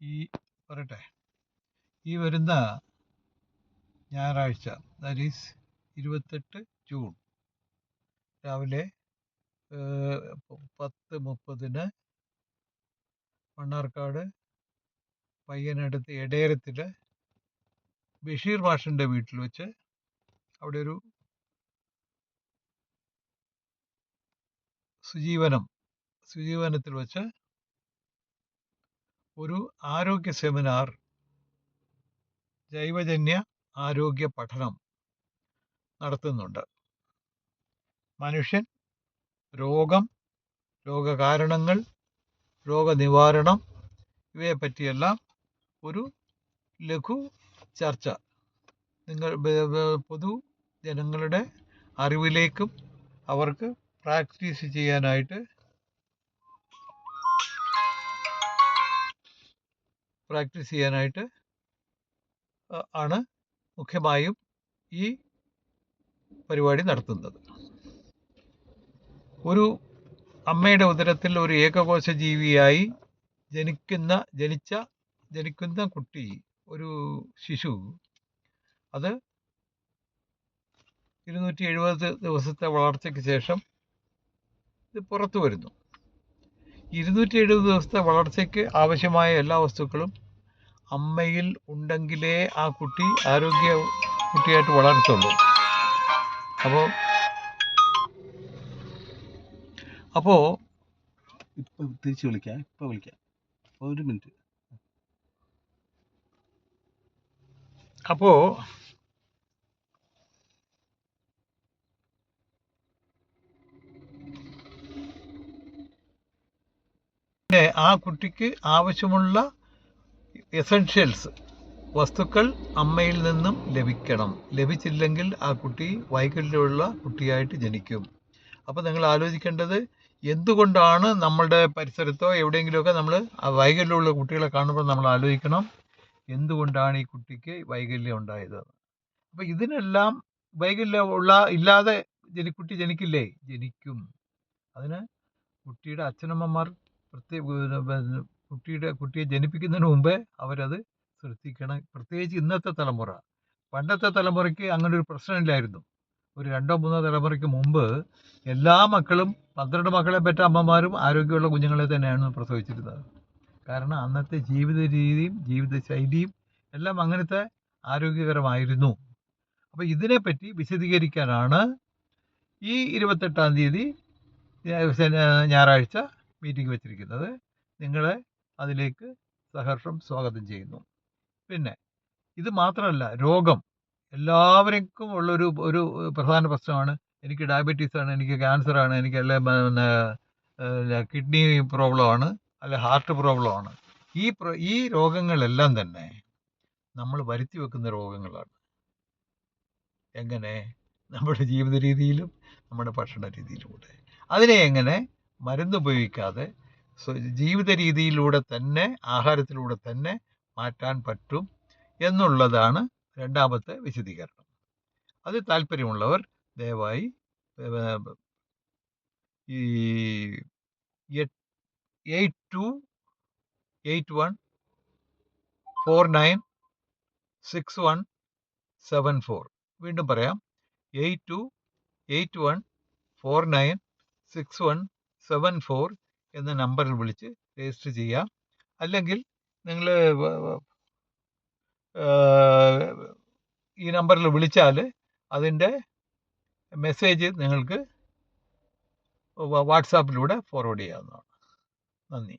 ഈ പറയട്ടെ, ഈ വരുന്ന ഞായറാഴ്ച, ദാറ്റ് ഈസ് 28 ജൂൺ രാവിലെ 10:30 മണ്ണാർക്കാട് പയ്യനടുത്ത് എടേരത്തിൽ ബഷീർ മാഷിൻ്റെ വീട്ടിൽ വെച്ച് അവിടെ ഒരു ശുചീവനത്തിൽ വെച്ച് ഒരു ആരോഗ്യ സെമിനാർ, ജൈവജന്യ ആരോഗ്യ പഠനം നടത്തുന്നുണ്ട്. മനുഷ്യൻ, രോഗം, രോഗകാരണങ്ങൾ, രോഗനിവാരണം ഇവയെപ്പറ്റിയെല്ലാം ഒരു ലഘു ചർച്ച പൊതു ജനങ്ങളുടെ അറിവിലേക്കും അവർക്ക് പ്രാക്ടീസ് ചെയ്യാനായിട്ട് ആണ് മുഖ്യമായും ഈ പരിപാടി നടത്തുന്നത്. ഒരു അമ്മയുടെ ഉദരത്തിൽ ഒരു ഏകകോശ ജീവിയായി ജനിക്കുന്ന കുട്ടി, ഒരു ശിശു, അത് 270 ദിവസത്തെ വളർച്ചയ്ക്ക് ശേഷം ഇത് പുറത്തു വരുന്നു. 270 ദിവസത്തെ വളർച്ചയ്ക്ക് ആവശ്യമായ എല്ലാ വസ്തുക്കളും അമ്മയിൽ ഉണ്ടെങ്കിലേ ആ കുട്ടി ആരോഗ്യ കുട്ടിയായിട്ട് വളരത്തുള്ളൂ. അപ്പോൾ തിരിച്ചു വിളിക്കാം, ഒരു മിനിറ്റ്. അപ്പോൾ ആ കുട്ടിക്ക് ആവശ്യമുള്ള എസൻഷ്യൽസ് വസ്തുക്കൾ അമ്മയിൽ നിന്നും ലഭിക്കണം. ലഭിച്ചില്ലെങ്കിൽ ആ കുട്ടി വൈകല്യമുള്ള കുട്ടിയായിട്ട് ജനിക്കും. അപ്പോൾ നിങ്ങൾ ആലോചിക്കേണ്ടത്, എന്തുകൊണ്ടാണ് നമ്മളുടെ പരിസരത്തോ എവിടെയെങ്കിലുമൊക്കെ നമ്മൾ വൈകല്യമുള്ള കുട്ടികളെ കാണുമ്പോൾ നമ്മൾ ആലോചിക്കണം, എന്തുകൊണ്ടാണ് ഈ കുട്ടിക്ക് വൈകല്യം ഉണ്ടായത്. അപ്പോൾ ഇതിനെല്ലാം ഇല്ലാതെ കുട്ടി ജനിക്കില്ലേ? ജനിക്കും. അതിന് കുട്ടിയുടെ അച്ഛനമ്മമാർ കുട്ടിയെ ജനിപ്പിക്കുന്നതിന് മുമ്പേ അവരത് ശ്രദ്ധിക്കണം. പ്രത്യേകിച്ച് ഇന്നത്തെ തലമുറ. പണ്ടത്തെ തലമുറയ്ക്ക് അങ്ങനെ ഒരു പ്രശ്നമില്ലായിരുന്നു. ഒരു 2-3 തലമുറയ്ക്ക് മുമ്പ് എല്ലാ മക്കളും 12 മക്കളെ പെറ്റ അമ്മമാരും ആരോഗ്യമുള്ള കുഞ്ഞുങ്ങളെ തന്നെയാണ് പ്രസവിച്ചിരുന്നത്. കാരണം അന്നത്തെ ജീവിത രീതിയും ജീവിതശൈലിയും എല്ലാം അങ്ങനത്തെ ആരോഗ്യകരമായിരുന്നു. അപ്പോൾ ഇതിനെപ്പറ്റി വിശദീകരിക്കാനാണ് ഈ 28-ാം തീയതി ഞായറാഴ്ച മീറ്റിംഗ് വെച്ചിരിക്കുന്നത്. നിങ്ങളെ അതിലേക്ക് സഹർഷം സ്വാഗതം ചെയ്യുന്നു. പിന്നെ ഇത് മാത്രമല്ല, രോഗം എല്ലാവർക്കും ഉള്ളൊരു പ്രധാന പ്രശ്നമാണ്. എനിക്ക് ഡയബറ്റീസാണ്, എനിക്ക് ക്യാൻസറാണ്, എനിക്ക് കിഡ്നി പ്രോബ്ലമാണ്, അല്ലെ ഹാർട്ട് പ്രോബ്ലമാണ്. ഈ രോഗങ്ങളെല്ലാം തന്നെ നമ്മൾ വരുത്തി വെക്കുന്ന രോഗങ്ങളാണ്. എങ്ങനെ? നമ്മുടെ ജീവിത രീതിയിലും നമ്മുടെ ഭക്ഷണ രീതിയിലൂടെ. അതിനെ എങ്ങനെ മരുന്ന് ഉപയോഗിക്കാതെ ജീവിത രീതിയിലൂടെ തന്നെ, ആഹാരത്തിലൂടെ തന്നെ മാറ്റാൻ പറ്റും എന്നുള്ളതാണ് രണ്ടാമത്തെ വിശദീകരണം. അത് താല്പര്യമുള്ളവർ ദയവായി ഈ 8281496174, വീണ്ടും പറയാം, 8281496174 എന്ന നമ്പറിൽ വിളിച്ച് രജിസ്റ്റർ ചെയ്യാം. അല്ലെങ്കിൽ നിങ്ങൾ ഈ നമ്പറിൽ വിളിച്ചാൽ അതിൻ്റെ മെസ്സേജ് നിങ്ങൾക്ക് വാട്സാപ്പിലൂടെ ഫോർവേഡ് ചെയ്യാവുന്നതാണ്. നന്ദി.